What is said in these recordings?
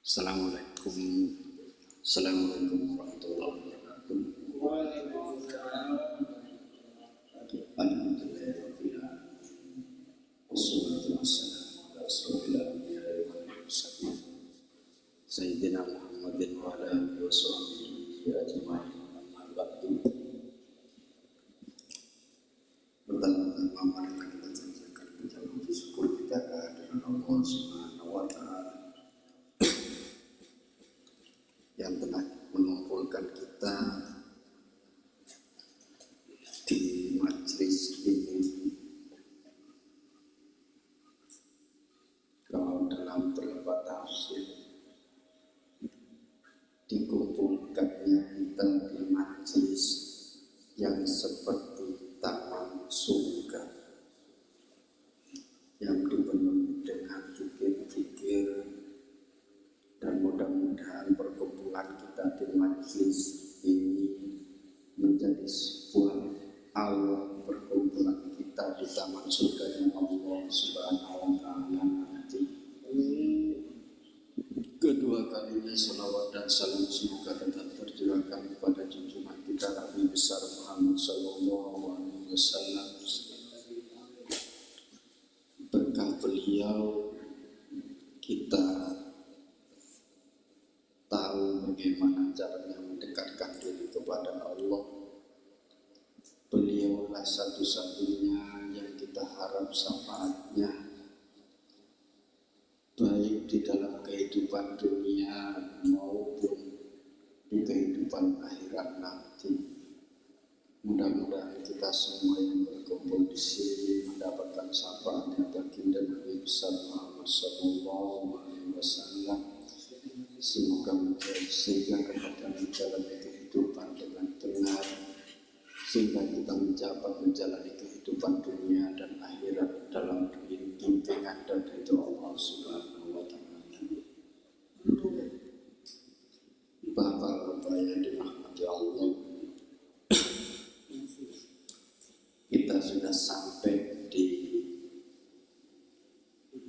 Assalamualaikum warahmatullahi wabarakatuh. Alhamdulillah wassalatu wassalamu ala rasulillah Sayyidina Muhammadin wa ala alihi wa sahbihi ajma'in. Amma ba'du. Pertama-tama marilah kita janjikan ucapan syukur kita kehadiran Allah Subhanahu wa taala yang telah mengumpulkan kita di majelis ini. Kalau dalam beberapa tafsir dikumpulkannya kita di majelis yang seperti taman surga yang dipenuhi dengan zikir-zikir, dan mudah-mudahan perkumpulan kita di majelis ini menjadi sebuah awal perkumpulan kita di taman surga yang Allah Subhanahu wa taala nanti. Kedua kalinya salawat dan salam semoga tetap tercurahkan kepada junjungan kita Nabi besar Muhammad sallallahu alaihi wasallam. Berkah beliau kita tahu bagaimana caranya mendekatkan diri kepada Allah. Beliaulah satu-satunya yang kita harap syafaatnya, baik di dalam kehidupan dunia maupun di kehidupan akhirat nanti. Mudah-mudahan kita semua yang berkumpul di sini mendapatkan syafaatnya baginda Nabi besar Muhammad sallallahu alaihi wasallam. Semoga sehingga kita menjalani kehidupan dengan benar, sehingga kita menjalani kehidupan dunia dan akhirat dalam bimbingan dan ridho Allah Subhanahu wa taala. Bapak-bapak yang dirahmati Allah, kita sudah sampai di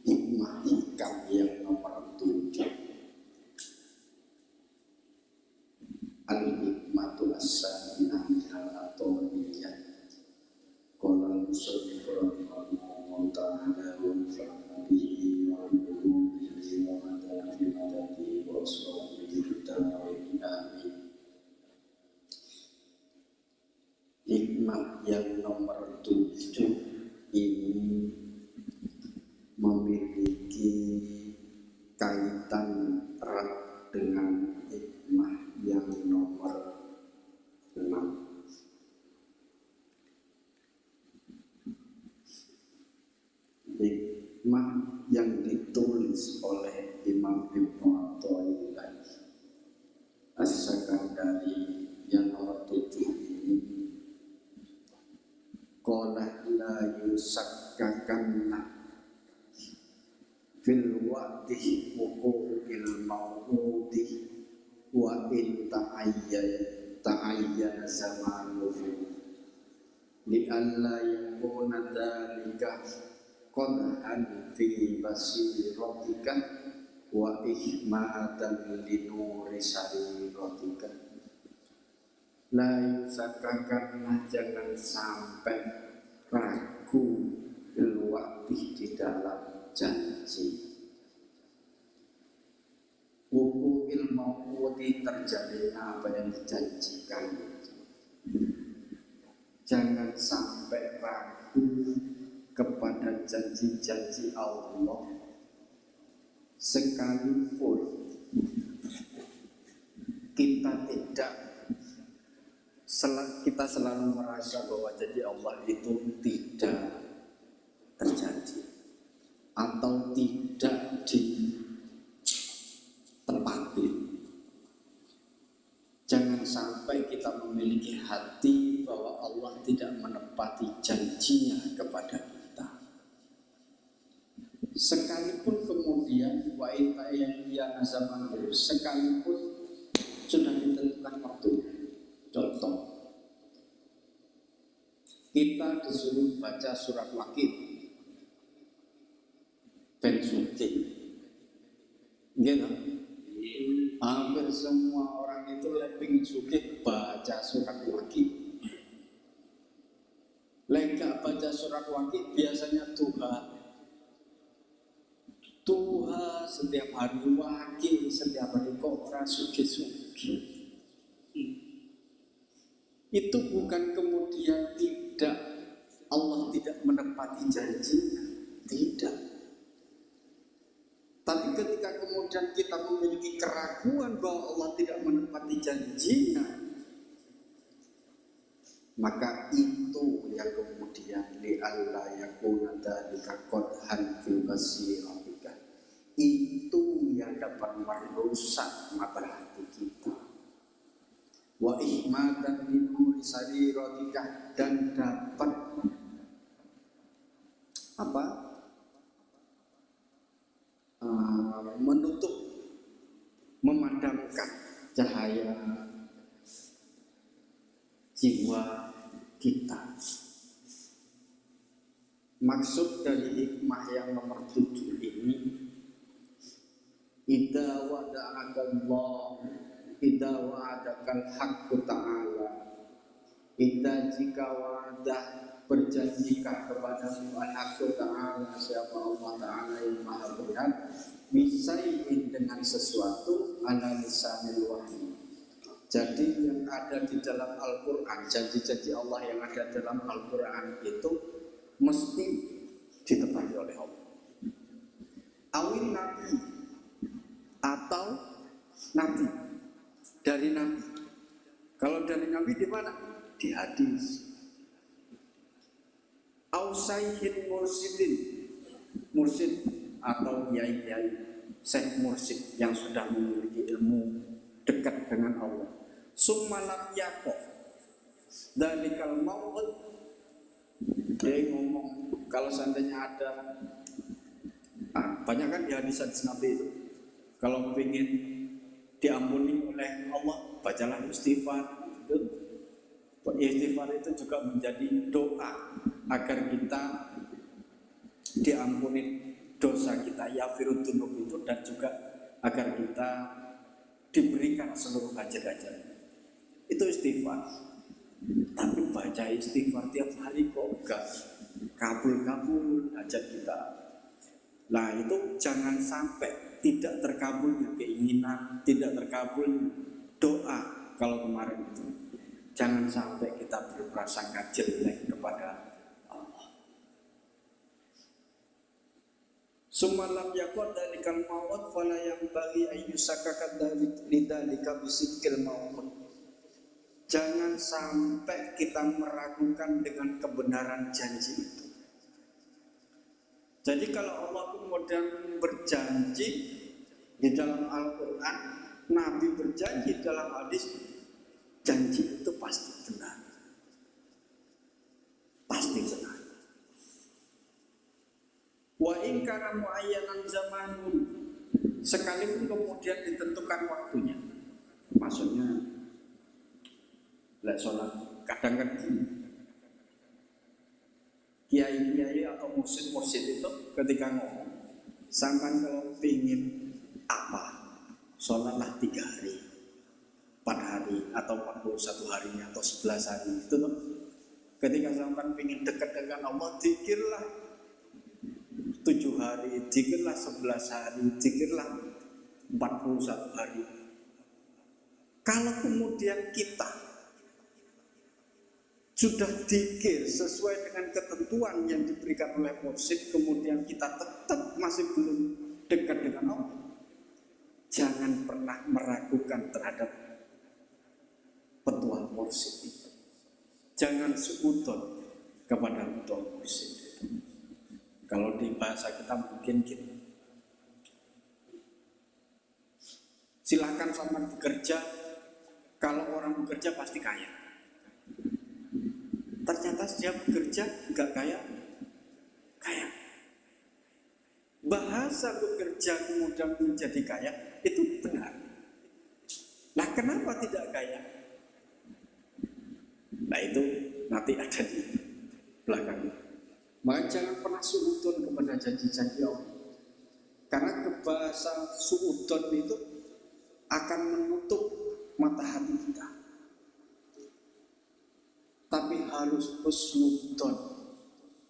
hikmah hikam yang nomor 7. Al-hikmatu as-saminah al-atoniyah. Qala al-musannif rahimahullah ta'ala wa nafa'ana bihi wa bihi wa madana fi madadi wa ashabihi ta'ala. Amin. Hikmah yang nomor 7 ini memiliki kaitan erat dengan hikmah yang nomor 6. Hikmah yang ditulis oleh Imam Ibnu Athaillah As-Sakandari yang nomor 7 ini, qala la yusakkakanna fil waqti wuqu'il maw'udi wa in ta'ayyana zamanuhu li alla yakuna dhalika qadhan fi basiratika wa ihmatan li nuri sariratika. La yusakkakanna, jangan sampai ragu bil waqti di dalam janji. Wuku ilmu kuti terjadi apa yang dijanjikan. Jangan sampai ragu kepada janji-janji Allah, sekalipun kita selalu merasa bahwa janji Allah itu tidak terjadi atau tidak ditepati. Jangan sampai kita memiliki hati bahwa Allah tidak menepati janjinya kepada kita. Sekalipun kemudian sekalipun sudah ditentukan waktunya. Contoh, kita disuruh baca surat Waqiah ben syuting. Nggih to? hampir semua orang itu lebih sugih baca surat waki. Lengkap baca surat waki biasanya Tuhan setiap hari waki, setiap hari kok sugih-sugih. Itu bukan kemudian Allah tidak menepati janjinya, tidak. Tapi ketika kemudian kita memiliki keraguan bahwa Allah tidak menepati janjinya, maka itu yang kemudian li'alla yakuna dzalika qadhan fi basiratika, itu yang dapat merusak mata hati kita, wa ihmadan min nuri sariratika, dan dapat menutup, memadamkan cahaya jiwa kita. Maksud dari hikmah yang nomor 7 ini, idza wada'akallah, idza wa'adakal haqqu ta'ala, idza jika wadah berjanjikah kepadamu al-haqqu ta'ala, siapa Allah ta'ala yang maha benar, bisai'in dengan sesuatu ala lisanil wahyi. Jadi yang ada di dalam Al-Quran, janji-janji Allah yang ada dalam Al-Quran itu mesti ditepati oleh Allah. Awin nabi, atau nabi, dari nabi. Kalau dari nabi di mana? Di hadis. Ausaihin mursid atau kiai-kiai, syekh mursid yang sudah memiliki ilmu dekat dengan Allah. Summalam yakoh dalikal maut, dia ngomong kalau seandainya ada banyak kan di hadis Nabi itu, kalau ingin diampuni oleh Allah bacalah istighfar. Istighfar itu juga menjadi doa agar kita diampuni dosa kita, ya firudunub itu, dan juga agar kita diberikan seluruh hajat-hajat. Itu istighfar. Tapi baca istighfar tiap hari kok enggak kabul-kabul hajat kita. Nah itu jangan sampai tidak terkabulnya keinginan, tidak terkabulnya doa. Kalau kemarin itu jangan sampai kita berprasangka jelek kepada Allah. Sumalam yakun dalikal maut fala yang bagi ayyusakakan lidalika bisikil maut. Jangan sampai kita meragukan dengan kebenaran janji itu. Jadi kalau Allah kemudian berjanji di dalam Al-Quran, Nabi berjanji dalam hadis, janji itu pasti benar. Pasti benar. Wa in kana muayyanan zamanun, sekalipun kemudian ditentukan waktunya. Maksudnya lek sholat kadang kan kiai-kiai atau mursid-mursid itu ketika ngomong, sampai kalau pingin apa, sholatlah 3 hari, 4 hari, atau 41 hari, atau 11 hari itu tuh. Ketika sampai pingin dekat dengan Allah, zikirlah 7 hari, zikirlah 11 hari, zikirlah 41 hari. Kalau kemudian kita sudah zikir sesuai dengan ketentuan yang diberikan oleh mursyid, kemudian kita tetap masih belum dekat dengan Allah, jangan pernah meragukan terhadap petua mursyid itu. Jangan suudzon kepada petua mursyid itu. Kalau di bahasa kita mungkin gini, silakan sama bekerja, kalau orang bekerja pasti kaya. Ternyata dia bekerja enggak kaya. Bahasa bekerja kemudian menjadi kaya itu benar. Nah kenapa tidak kaya? Nah itu nanti ada di belakang. Maka jangan pernah suudzon kepada janji-janji Allah. Karena bahasa suudzon itu akan menutup mata hati kita. Tapi harus husnudzon.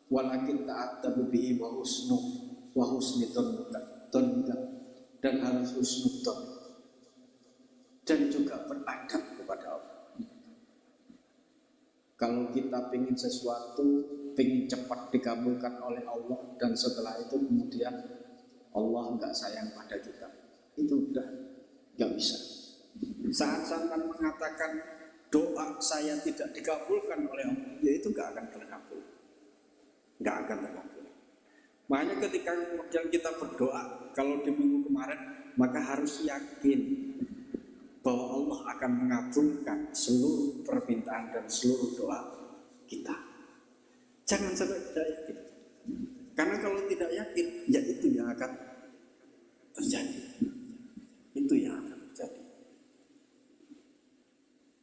Walakin ta'addabu bihi wa husni dzannika. Dan harus husnudzon. Dan juga beradab kepada Allah. Kalau kita ingin sesuatu, ingin cepat dikabulkan oleh Allah, dan setelah itu kemudian Allah enggak sayang pada kita, itu udah enggak bisa. Saat sampai mengatakan doa saya tidak dikabulkan oleh Allah, ya itu enggak akan terkabul. Enggak akan terkabul. Makanya ketika kemudian kita berdoa, kalau di minggu kemarin, maka harus yakin bahwa Allah akan mengabulkan seluruh permintaan dan seluruh doa kita. Jangan sampai tidak yakin. Karena kalau tidak yakin, ya itu yang akan terjadi. Itu yang akan terjadi.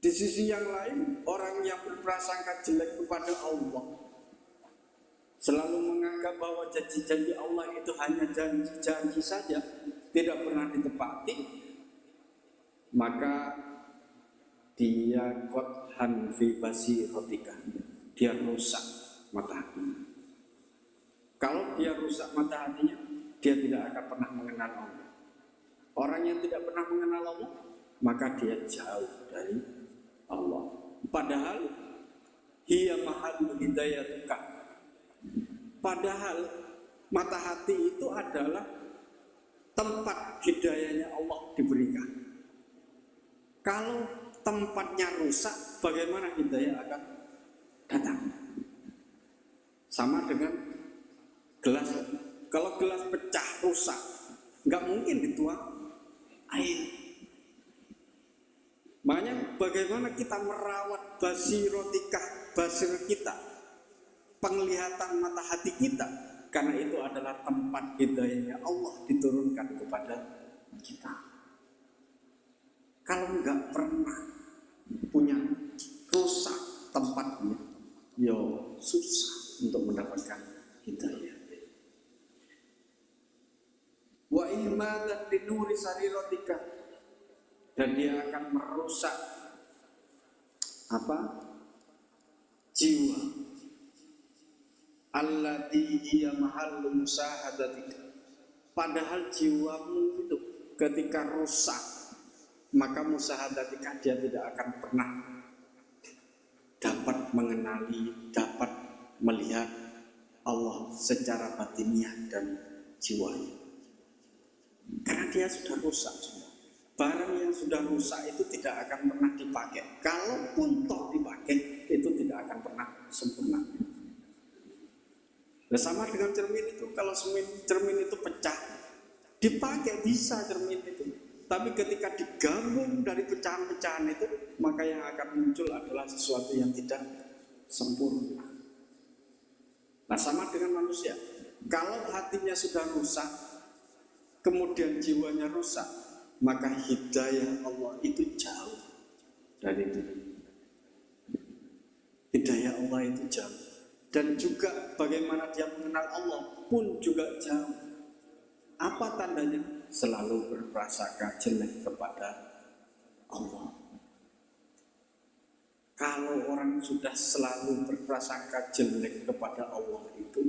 Di sisi yang lain, orang yang berprasangka jelek kepada Allah, selalu menganggap bahwa janji-janji Allah itu hanya janji-janji saja, tidak pernah ditepati, maka dia qadhan fi basiratika, dia rusak mata hatinya. Kalau dia rusak mata hatinya, dia tidak akan pernah mengenal Allah. Orang yang tidak pernah mengenal Allah, maka dia jauh dari Allah. Padahal hiya mahallu hidayatuka. Padahal mata hati itu adalah tempat hidayahnya Allah diberikan. Kalau tempatnya rusak, bagaimana hidayah akan datang? Sama dengan gelas. Kalau gelas pecah rusak, nggak mungkin dituang air. Makanya bagaimana kita merawat basir kita, penglihatan mata hati kita, karena itu adalah tempat hidayahnya Allah diturunkan kepada kita. Kalau nggak pernah punya rusak tempatnya, yo susah untuk mendapatkan hidayah. Wa ihmadan linuri sariratika, dan dia akan merusak apa? Jiwa. Allati hiya mahallu musahadatika. Padahal jiwamu itu ketika rusak, maka musahadatika, dia tidak akan pernah dapat mengenali, dapat melihat Allah secara batiniah dan jiwanya. Karena dia sudah rusak. Barang yang sudah rusak itu tidak akan pernah dipakai. Kalaupun toh dipakai, itu tidak akan pernah sempurna. Nah, sama dengan cermin itu, kalau cermin itu pecah, dipakai bisa cermin itu. Tapi ketika digabung dari pecahan-pecahan itu, maka yang akan muncul adalah sesuatu yang tidak sempurna. Nah, sama dengan manusia. Kalau hatinya sudah rusak, kemudian jiwanya rusak, maka hidayah Allah itu jauh dari diri. Hidayah Allah itu jauh. Dan juga bagaimana dia mengenal Allah pun juga jauh. Apa tandanya? Selalu berprasangka jelek kepada Allah. Kalau orang sudah selalu berprasangka jelek kepada Allah itu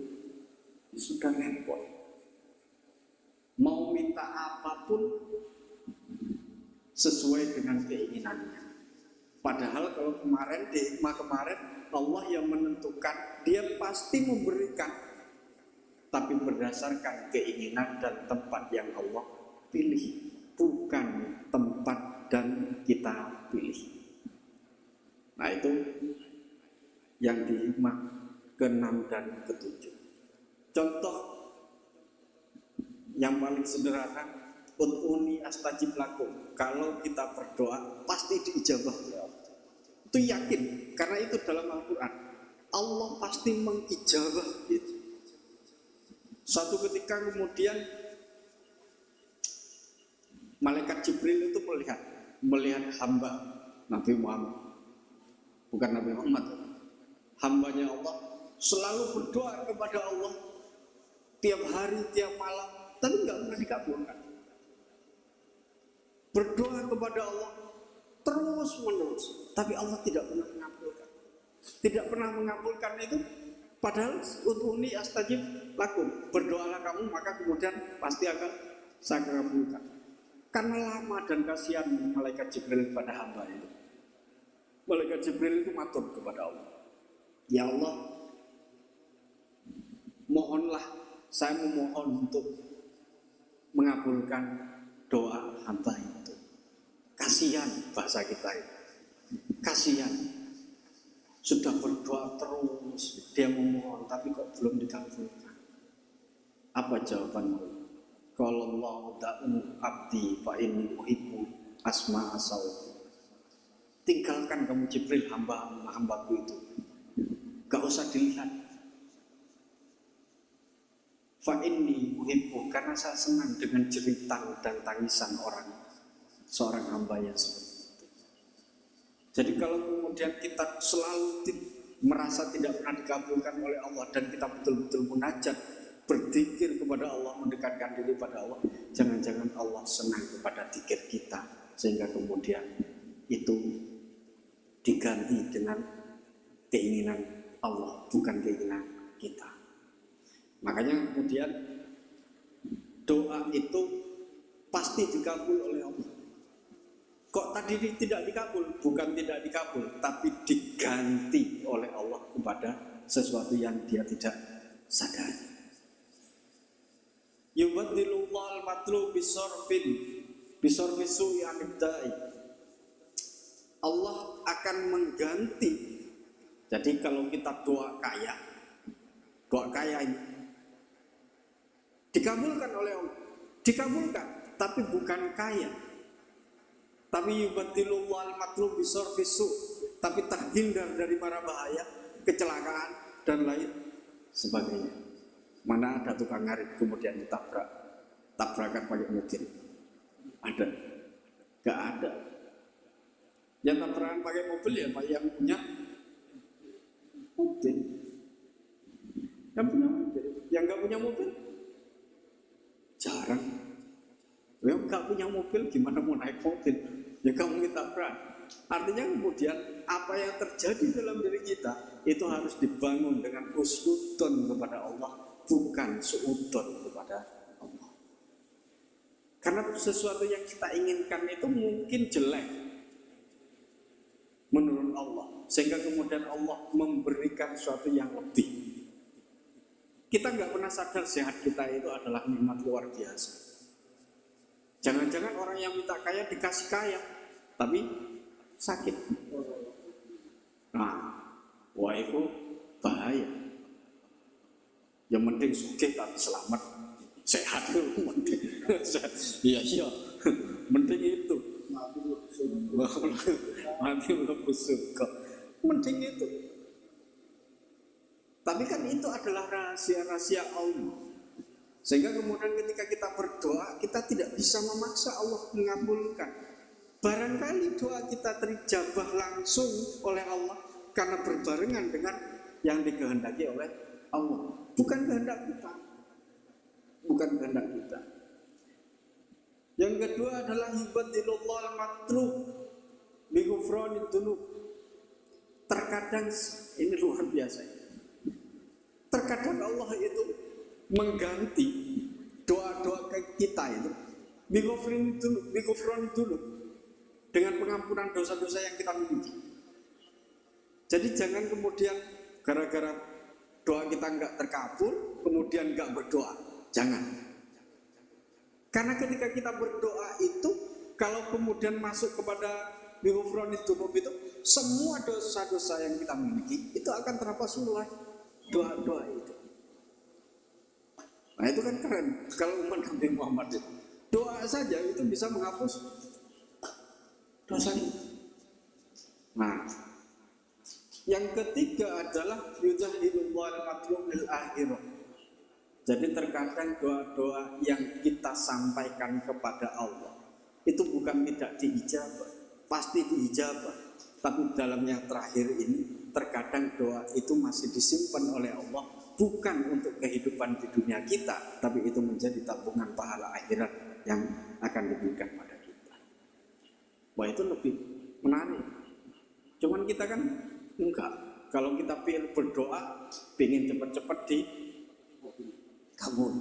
sudah repot. Mau minta apapun sesuai dengan keinginannya. Padahal kalau kemarin, di hikmah kemarin, Allah yang menentukan, dia pasti memberikan, tapi berdasarkan keinginan dan tempat yang Allah pilih, bukan tempat dan kita pilih. Nah, itu yang di hikmah ke-6 dan ke-7. Contoh yang paling sederhana, ud'uni astajib lakum. Kalau kita berdoa pasti diijabah oleh Allah. Itu yakin, karena itu dalam Al-Quran. Allah pasti mengijabah gitu. Suatu ketika kemudian malaikat Jibril itu melihat hamba Nabi Muhammad, bukan Nabi Muhammad, hambanya Allah selalu berdoa kepada Allah tiap hari, tiap malam, tapi nggak pernah dikabulkan. berdoa kepada Allah terus menerus, tapi Allah tidak pernah mengabulkan. Tidak pernah mengabulkan itu, padahal ud'uni astajib lakum, berdoalah kamu maka kemudian pasti akan saya kabulkan. Karena lama dan kasihan malaikat Jibril pada hamba itu. Malaikat Jibril itu matur kepada Allah, ya Allah, mohonlah, saya memohon untuk mengabulkan doa hamba itu. Kasihan bahasa kita itu, kasihan. Sudah berdoa terus, dia memohon tapi kok belum dikabulkan. Apa jawabanmu? Kalau Allah da'u abdi fa inni uhibbu asma asau. Tinggalkan kamu Jibril, hambaku itu, gak usah dilihat. Fa inni uhibbu, karena saya senang dengan jeritan dan tangisan seorang hamba yang seperti itu. Jadi kalau kemudian kita selalu merasa tidak pernah dikabulkan oleh Allah dan kita betul-betul munajat, berzikir kepada Allah, mendekatkan diri pada Allah, jangan-jangan Allah senang kepada zikir kita sehingga kemudian itu diganti dengan keinginan Allah, bukan keinginan kita. Makanya kemudian doa itu pasti dikabul oleh Allah. Kok tadi tidak dikabul? Bukan tidak dikabul, tapi diganti oleh Allah kepada sesuatu yang dia tidak sadari. Yubadilullah al-matlu bisorfi su'i anibda'i. Allah akan mengganti. Jadi kalau kita doa kaya ini dikabulkan oleh Allah, dikabulkan, tapi bukan kaya. Tapi yubadilullah al-matlu bisorfi su', tapi terhindar dari mara bahaya, kecelakaan dan lain sebagainya. Mana ada tukang ngarit kemudian tabrakan pakai mobil? Ada? Gak ada. Yang tabrakan pakai mobil ya Pak, yang punya mobil. Yang punya mobil. Yang gak punya mobil jarang. Yang gak punya mobil gimana mau naik mobil? Ya kamu ditabrak. Artinya kemudian apa yang terjadi dalam diri kita itu harus dibangun dengan husnudon kepada Allah, bukan suudon kepada Allah. Karena sesuatu yang kita inginkan itu mungkin jelek menurut Allah, sehingga kemudian Allah memberikan sesuatu yang lebih. Kita nggak pernah sadar sehat kita itu adalah nikmat luar biasa. Jangan-jangan orang yang minta kaya dikasih kaya, tapi sakit. Nah, wah itu bahaya. Yang penting sugih tapi selamat, sehat itu penting. Iya, penting itu. Mati mlebu surga. Penting itu. Tapi kan itu adalah rahasia-rahasia Allah. Sehingga kemudian ketika kita berdoa, kita tidak bisa memaksa Allah mengabulkan. Barangkali doa kita terijabah langsung oleh Allah karena berbarengan dengan yang dikehendaki oleh Allah, bukan kehendak kita. Bukan kehendak kita. Yang kedua adalah yubadilullah al-matlub bi ghufranid dzunub. Terkadang ini luar biasa. Terkadang Allah itu mengganti doa-doa kita itu bi ghufranid dzunub dengan pengampunan dosa-dosa yang kita miliki. Jadi jangan kemudian gara-gara doa kita enggak terkabul, kemudian enggak berdoa. Jangan. Karena ketika kita berdoa itu, kalau kemudian masuk kepada bighufranid dzunub itu, semua dosa-dosa yang kita miliki itu akan terhapus oleh doa-doa itu. Nah itu kan keren. Kalau umat Nabi Muhammad itu, doa saja itu bisa menghapus dosanya. Nah, yang ketiga adalah yuzahidullah al-matlub lil akhirah. Jadi terkadang doa-doa yang kita sampaikan kepada Allah itu bukan tidak diijabah, pasti diijabah. Tapi dalam yang terakhir ini, terkadang doa itu masih disimpan oleh Allah, bukan untuk kehidupan di dunia kita, tapi itu menjadi tabungan pahala akhirat yang akan diberikan pada kita. Wah itu lebih menarik. Cuman kita kan enggak. Kalau kita berdoa, pengen cepat-cepat dikabul.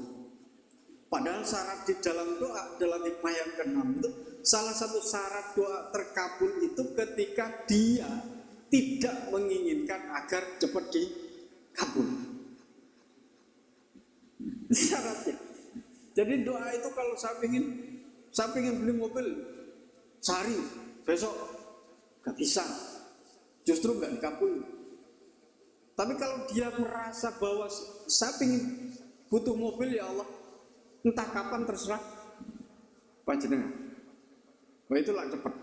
Padahal syarat di dalam doa, dalam hikmah yang ke-6 itu, salah satu syarat doa terkabul itu ketika dia tidak menginginkan agar cepat dikabul. Syaratnya. Jadi doa itu kalau saya pengen beli mobil sehari, besok gak bisa. Justru gak dikabul. Tapi kalau dia merasa bahwa saya pengen butuh mobil ya Allah, entah kapan terserah panjenengan. Wah itulah cepat.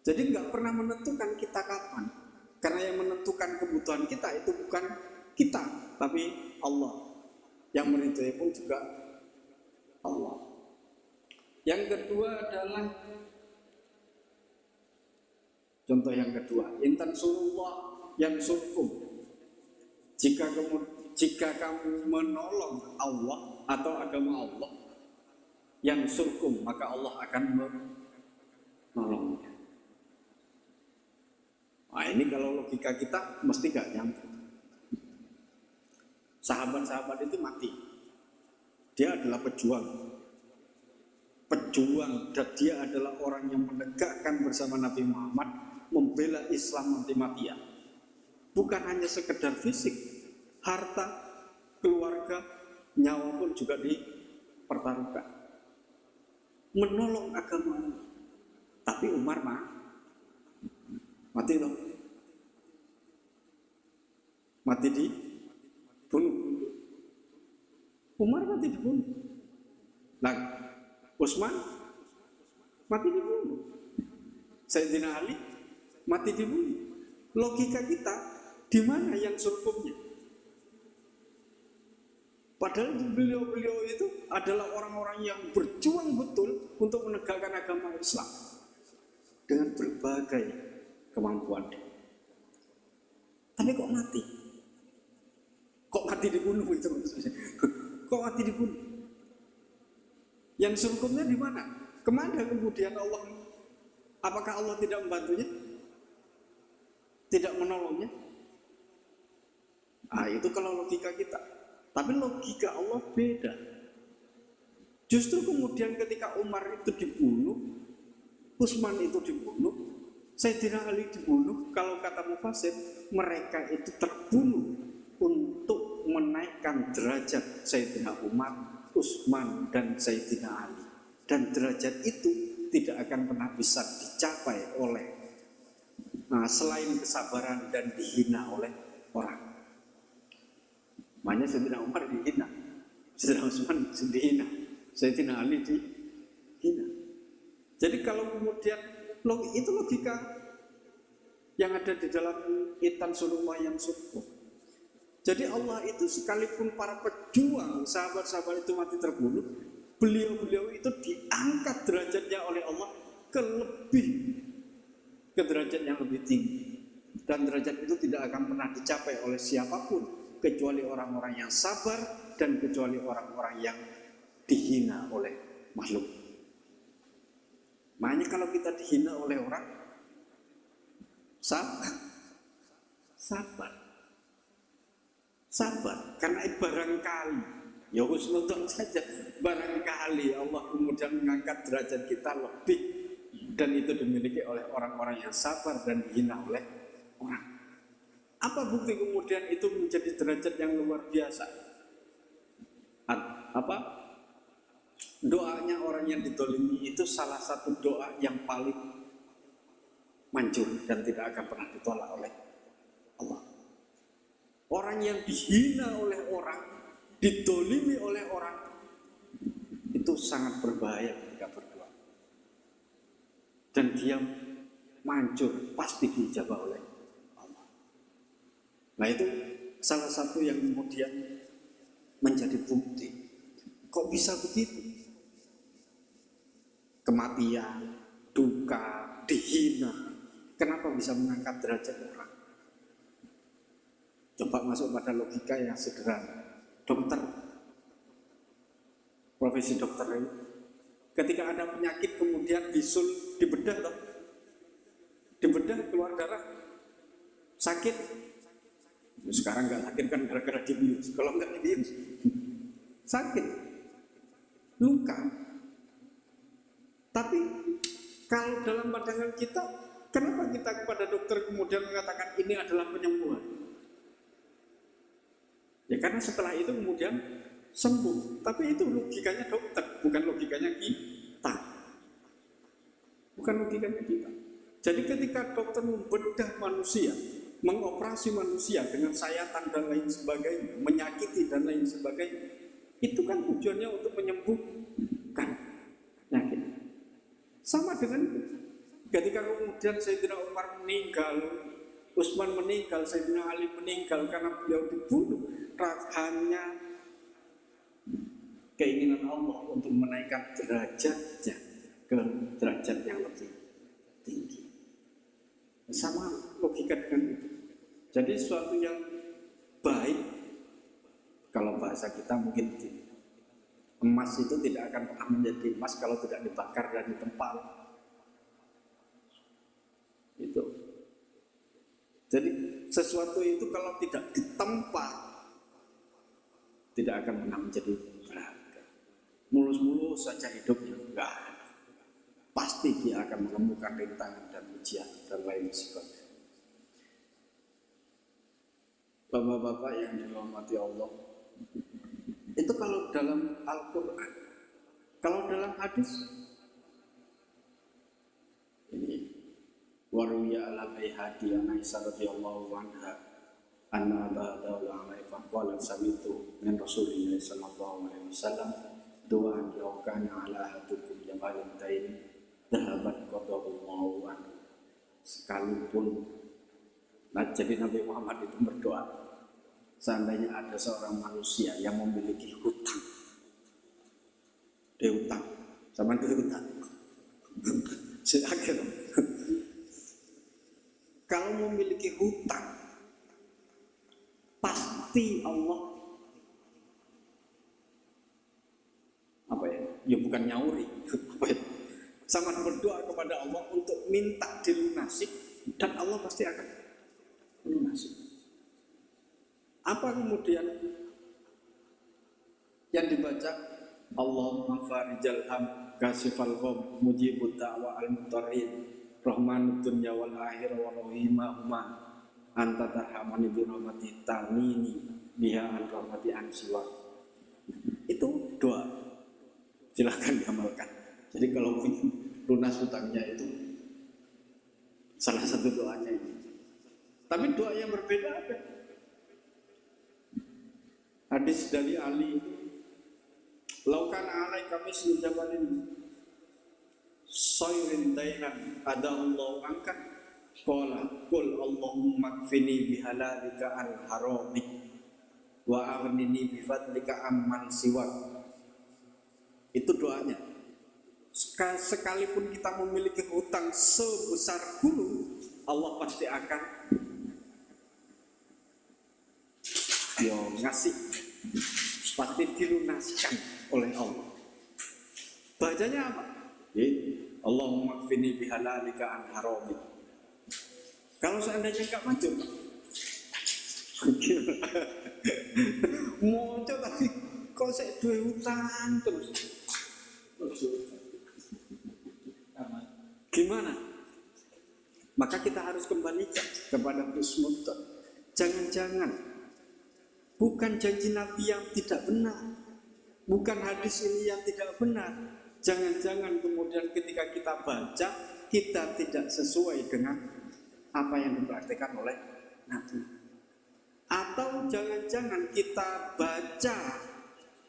Jadi nggak pernah menentukan kita kapan. Karena yang menentukan kebutuhan kita itu bukan kita, tapi Allah. Yang meridhoi pun juga Allah. Yang kedua adalah contoh yang kedua, intan surullah yang surkum. Jika kamu menolong Allah atau agama Allah yang surkum, maka Allah akan menolongnya. Nah ini kalau logika kita mesti gak nyambung. Sahabat-sahabat itu mati. Dia adalah pejuang. Dan dia adalah orang yang menegakkan bersama Nabi Muhammad, membela Islam mati-matian. Bukan hanya sekedar fisik, harta, keluarga, nyawa pun juga dipertaruhkan. Menolong agama Allah. Tapi Umar mati loh. Mati dibunuh. Umar mati dibunuh. Nah, Utsman mati dibunuh. Sayyidina Ali mati dibunuh. Logika kita di mana yang surkumnya? Padahal beliau-beliau itu adalah orang-orang yang berjuang betul untuk menegakkan agama Islam dengan berbagai kemampuan. Tapi kok mati? Kok mati dibunuh itu maksudnya? Kok mati dibunuh? Yang surkumnya di mana? Kemana kemudian Allah? Apakah Allah tidak membantunya? Tidak menolongnya? Ah itu kalau logika kita. Tapi logika Allah beda. Justru kemudian ketika Umar itu dibunuh, Utsman itu dibunuh, Sayyidina Ali dibunuh, kalau kata Mufassir, mereka itu terbunuh untuk menaikkan derajat Sayyidina Umar, Utsman, dan Sayyidina Ali. Dan derajat itu tidak akan pernah bisa dicapai oleh selain kesabaran dan dihina oleh orang. Makanya Sayyidina Umar dihina, Sayyidina Utsman dihina, Sayyidina Ali dihina. Jadi kalau kemudian itu logika yang ada di dalam intan surullah yang surkum. Jadi Allah itu sekalipun para pejuang, sahabat-sahabat itu mati terbunuh, beliau-beliau itu diangkat derajatnya oleh Allah ke derajat yang lebih tinggi. Dan derajat itu tidak akan pernah dicapai oleh siapapun kecuali orang-orang yang sabar dan kecuali orang-orang yang dihina oleh makhluk. Makanya kalau kita dihina oleh orang, sabar, karena barangkali, ya husnudzon saja, barangkali Allah kemudian mengangkat derajat kita lebih, dan itu dimiliki oleh orang-orang yang sabar dan dihina oleh orang. Apa bukti kemudian itu menjadi derajat yang luar biasa? Doanya orang yang ditolimi itu salah satu doa yang paling manjur dan tidak akan pernah ditolak oleh Allah. Orang yang dihina oleh orang, ditolimi oleh orang, itu sangat berbahaya ketika berdoa. Dan dia manjur, pasti dijabah oleh Allah. Nah itu salah satu yang kemudian menjadi bukti. Kok bisa begitu? Kematian, duka, dihina, kenapa bisa mengangkat derajat orang? Coba masuk pada logika yang sederhana. Dokter, profesi dokter ini Ketika ada penyakit kemudian bisul dibedah toh. Dibedah keluar darah. Sakit. Sekarang nggak sakit kan gara-gara dibius. Kalau nggak dibius sakit. Luka. Tapi kalau dalam pandangan kita, kenapa kita kepada dokter kemudian mengatakan ini adalah penyembuhan? Ya karena setelah itu kemudian sembuh. Tapi itu logikanya dokter, bukan logikanya kita. Bukan logikanya kita. Jadi ketika dokter membedah manusia, mengoperasi manusia dengan sayatan dan lain sebagainya, menyakiti dan lain sebagainya, itu kan tujuannya untuk menyembuhkan penyakit. Sama dengan itu. Ketika kemudian Sayyidina Umar meninggal, Utsman meninggal, Sayyidina Ali meninggal karena beliau dibunuh, hanya keinginan Allah untuk menaikkan derajatnya ke derajat yang lebih tinggi. Sama logika dengan itu. Jadi sesuatu yang baik, kalau bahasa kita mungkin emas itu tidak akan pernah menjadi emas kalau tidak dibakar dan ditempal. Itu. Jadi sesuatu itu kalau tidak ditempa tidak akan pernah menjadi berharga. Mulus-mulus saja hidupnya enggak. Pasti dia akan menemukan rintangan dan ujian dan lain sebagainya. Bapak-bapak yang dirahmati Allah, itu kalau dalam Al-Quran. Kalau dalam hadis, ini waruya ala bayhaqi an Aisyah radhiyallahu anha anna ba'da alaihi faqala samitu min Rasulillah sallallahu alaihi wasallam du'an law kana ala hatukum jabalin taini dhahabat qadallahu anhu. Sekalipun jadi Nabi Muhammad itu berdoa, seandainya ada seorang manusia yang memiliki hutang, dia hutang sama dia hutang akhir. Kalau memiliki hutang, pasti Allah apa ya? Ya bukan nyauri, apa ya? Sama berdoa kepada Allah untuk minta dilunasi, dan Allah pasti akan melunasi. Apa kemudian yang dibaca? Allahumma farijal ham kasifal gham mujibud da'wa al-mutarrin rahmanud dunya wal akhirah wa rahimahuma anta tarhamani bi rahmati tanini biha an rahmati an siwa. Itu doa, silakan diamalkan. Jadi kalau lunas hutangnya itu salah satu doanya ini. Tapi doa yang berbeda ada. Hadis dari Ali itu, laukan alai kami sejabalin sayrin dainan ada Allah angkat qala qul Allahumma kfini bihalalika an harami wa aghnini bifadlika amman siwak. Itu doanya. Sekalipun kita memiliki hutang sebesar gunung, Allah pasti akan ngasih, pasti dilunaskan oleh Allah. Bacanya apa? Allahumma kfini bihalalika an harami. Kalau seandainya enggak maju, mau tapi kok saya duwe hutang terus. Gimana? Maka kita harus kembalikan kepada husnudzon. Jangan-jangan bukan janji Nabi yang tidak benar, bukan hadis ini yang tidak benar. Jangan-jangan kemudian ketika kita baca, kita tidak sesuai dengan apa yang dipraktikkan oleh Nabi. Atau jangan-jangan kita baca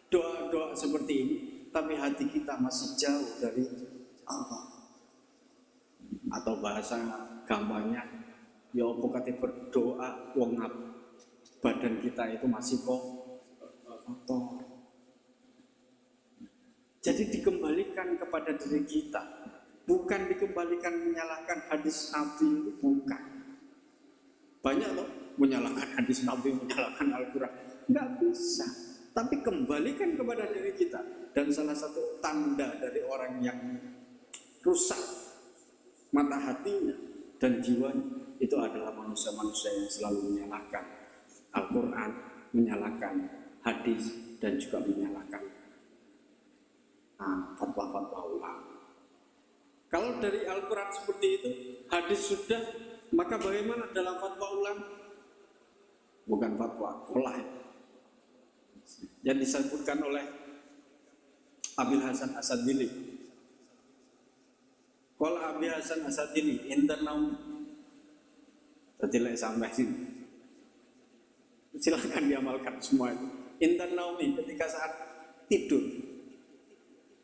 doa-doa seperti ini, tapi hati kita masih jauh dari Allah. Atau bahasa gampangnya, ya apa kate berdoa wong badan kita itu masih kotor. Jadi dikembalikan kepada diri kita, bukan dikembalikan menyalahkan hadis Nabi, bukan. Banyak loh menyalahkan hadis Nabi, menyalahkan Al-Quran, nggak bisa. tapi kembalikan kepada diri kita. Dan salah satu tanda dari orang yang rusak mata hatinya dan jiwanya itu adalah manusia-manusia yang selalu menyalahkan Al-Quran, menyalahkan hadis, dan juga menyalahkan fatwa-fatwa ulama. Kalau dari Al-Quran seperti itu, hadis sudah, maka bagaimana dalam fatwa ulama? Bukan fatwa, kolah yang disebutkan oleh Abil Hasan Asadili. Kalau Abil Hasan Asadili internal tertilai sampai sini, silahkan diamalkan semua itu. Internal ketika saat tidur,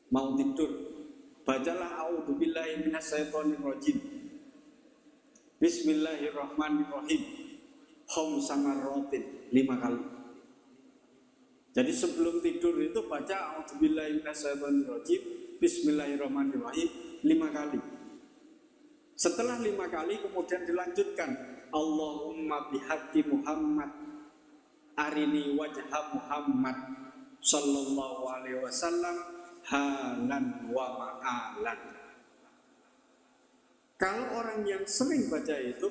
mau tidur, bacalah a'udzubillahi minasyaitonirrajim, bismillahirrahmanirrahim, hom samarrotin 5 kali. Jadi sebelum tidur itu baca a'udzubillahi minasyaitonirrajim, bismillahirrahmanirrahim 5 kali. Setelah 5 kali kemudian dilanjutkan, Allahumma bihaqqi Muhammad arini wajha Muhammad sallallahu alaihi wasallam halan wa ma'alan. Kalau orang yang sering baca itu,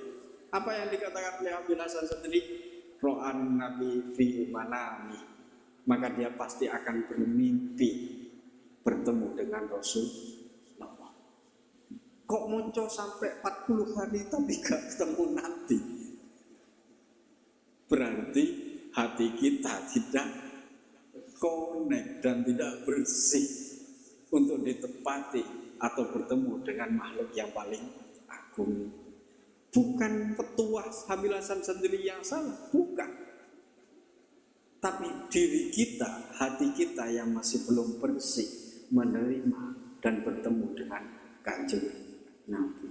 apa yang dikatakan oleh Abil Hasan sendiri, ro'an nabi fi manami, maka dia pasti akan bermimpi bertemu dengan Rasulullah. Kok muncul sampai 40 hari tapi gak ketemu Nabi? Berarti hati kita tidak connect dan tidak bersih untuk ditepati atau bertemu dengan makhluk yang paling agung. Bukan petuah Abil Hasan sendiri yang salah, bukan. Tapi diri kita, hati kita yang masih belum bersih menerima dan bertemu dengan Kanjeng Nabi.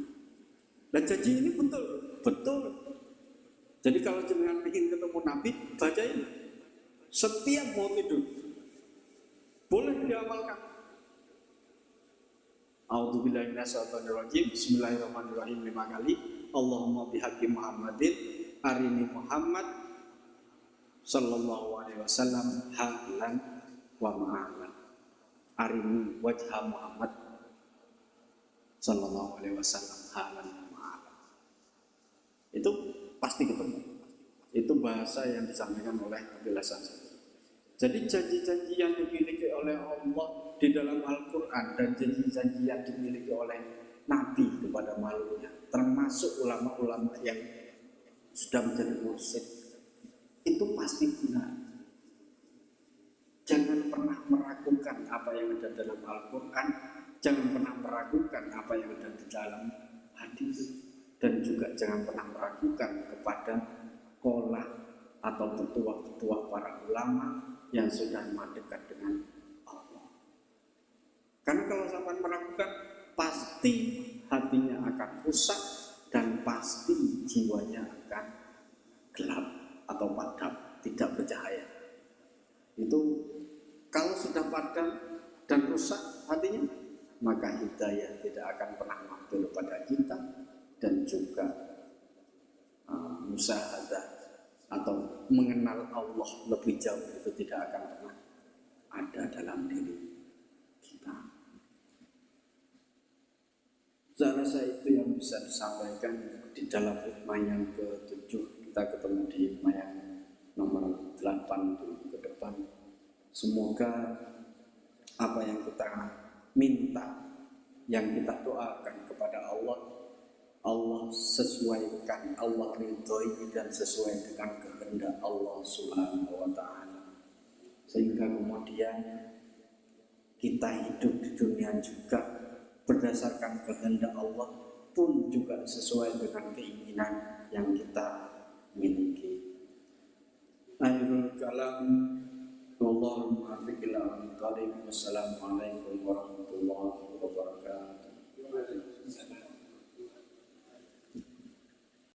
Dan janji ini betul. Jadi kalau jenengan ingin ketemu Nabi, bacain setiap mau tidur. Boleh diamalkan. A'udzubillahi minasyaitonirrajim, bismillahirrahmanirrahim 5 kali. Allahumma bihaqqi Muhammadin arini Muhammad sallallahu alaihi wasallam halan wa ma'alan. Arini wajha Muhammad sallallahu alaihi wasallam halan wa ma'alan. Itu pasti ketemu. Itu bahasa yang disampaikan oleh Abil Hasan. Jadi janji-janji yang dimiliki oleh Allah di dalam Al-Quran dan janji-janji yang dimiliki oleh Nabi kepada makhluknya, termasuk ulama-ulama yang sudah menjadi mursyid, itu pasti benar. Jangan pernah meragukan apa yang ada dalam Al-Quran, jangan pernah meragukan apa yang ada di dalam hadis, dan juga jangan pernah meragukan kepada qolah atau petuah-petuah para ulama yang sudah mendekat dengan Allah. Karena kalau sampai meragukan, pasti hatinya akan rusak dan pasti jiwanya akan gelap atau padam, tidak bercahaya. Itu kalau sudah padam dan rusak hatinya, maka hidayah tidak akan pernah mampir pada kita, dan juga musyahadah atau mengenal Allah lebih jauh itu tidak akan pernah ada dalam diri kita. Saya rasa itu yang bisa disampaikan di dalam hikmah yang ke-7. Kita ketemu di hikmah yang nomor 8 ke depan. Semoga apa yang kita minta, yang kita doakan kepada Allah, Allah sesuaikan, Allah ridhoi dan sesuai dengan kehendak Allah Subhanahu wa ta'ala. Sehingga kemudian kita hidup di dunia juga berdasarkan kehendak Allah pun juga sesuai dengan keinginan yang kita miliki. Akhirul kalam, wallahu muwaffiq ila aqwamit thoriq. Wassalamualaikum warahmatullahi wabarakatuh.